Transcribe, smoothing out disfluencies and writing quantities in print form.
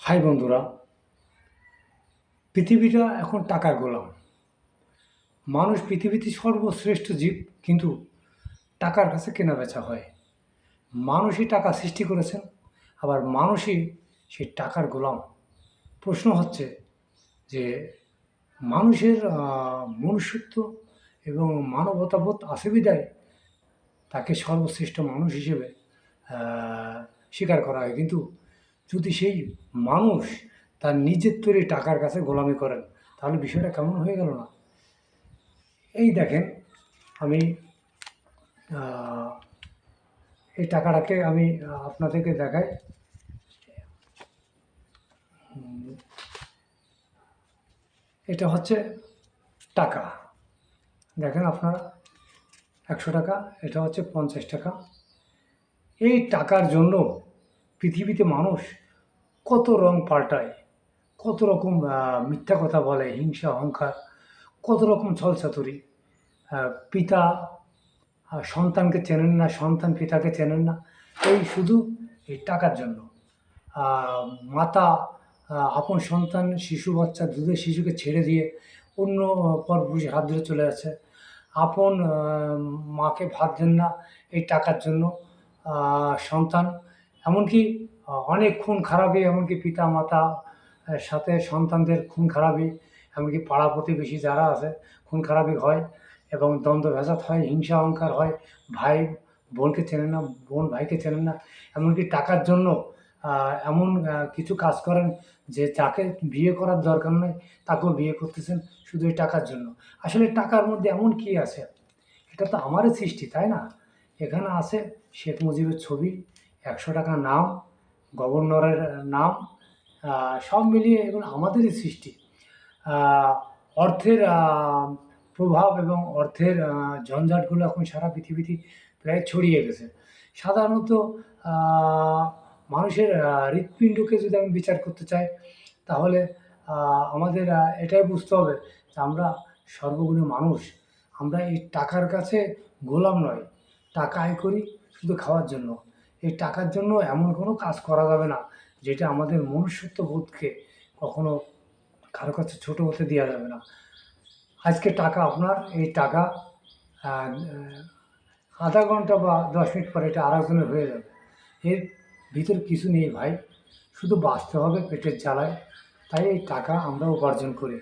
High বন্ধুরা, পৃথিবীটা এখন টাকার গোলাম। মানুষ পৃথিবীতে সর্বশ্রেষ্ঠ জীব, কিন্তু টাকার কাছে কেনাবেচা হয়। মানুষই টাকা সৃষ্টি করেছেন, আবার মানুষই সেই টাকার গোলাম। প্রশ্ন হচ্ছে যে মানুষের মনুষ্যত্ব এবং মানবতাবোধ আছে বিদায় তাকে সর্বশ্রেষ্ঠ মানুষ হিসেবে স্বীকার করা হয়। কিন্তু যদি সেই মানুষ তার নিজের তৈরি টাকার কাছে গোলামি করেন, তাহলে বিষয়টা কেমন হয়ে গেল না? এই দেখেন, আমি এই টাকাটাকে আমি আপনাদেরকে দেখাই। এটা হচ্ছে টাকা। দেখেন আপনারা, 100 টাকা, এটা হচ্ছে 50 টাকা। এই টাকার জন্য পৃথিবীতে মানুষ কত রং পাল্টায়, কত রকম মিথ্যা কথা বলে, হিংসা অহংকার, কত রকম ছলচাতুরি। পিতা সন্তানকে চেনেন না, সন্তান পিতাকে চেনেন না, এই শুধু এই টাকার জন্য। মাতা আপন সন্তান, শিশু বাচ্চা, দুধের শিশুকে ছেড়ে দিয়ে অন্য পরপুরুষের হাত ধরে চলে যাচ্ছে। আপন মাকে ভাত দেন না এই টাকার জন্য সন্তান। এমনকি অনেক খুন খারাপি, এমনকি পিতা মাতা সাথে সন্তানদের খুন খারাপি, এমনকি পাড়া প্রতিবেশী যারা আছে খুন খারাপি হয় এবং দ্বন্দ্ব ভেসাদ হয়, হিংসা অহংকার হয়। ভাই বোনকে চেনে না, বোন ভাইকে চেনেন না। এমনকি টাকার জন্য এমন কিছু কাজ করেন যে যাকে বিয়ে করার দরকার নয় তাকেও বিয়ে করতেছেন শুধু এই টাকার জন্য। আসলে টাকার মধ্যে এমন কি আছে? এটা তো আমারই সৃষ্টি, তাই না? এখানে আছে শেখ মুজিবের ছবি, 100 টাকা নাম, গভর্নরের নাম, সব মিলিয়ে এগুলো আমাদেরই সৃষ্টি। অর্থের প্রভাব এবং অর্থের ঝঞ্ঝাটগুলো এখন সারা পৃথিবীতে প্রায় ছড়িয়ে গেছে। সাধারণত মানুষের হৃৎপিণ্ডকে যদি আমি বিচার করতে চাই, তাহলে আমাদের এটাই বুঝতে হবে যে আমরা সর্বগুণী মানুষ। আমরা এই টাকার কাছে গোলাম নয়। টাকা আয় করি শুধু খাওয়ার জন্য। এই টাকার জন্য এমন কোনো কাজ করা যাবে না যেটা আমাদের মনুষ্যত্ব বোধকে কখনো কারো কাছে ছোটো হতে দেওয়া যাবে না। আজকে টাকা আপনার, এই টাকা আধা ঘন্টা বা 10 মিনিট পরে এটা আরেকজনের হয়ে যাবে। এর ভিতর কিছু নেই ভাই, শুধু বাঁচতে হবে পেটের জ্বালায়। তাই এই টাকা আমরা উপার্জন করি।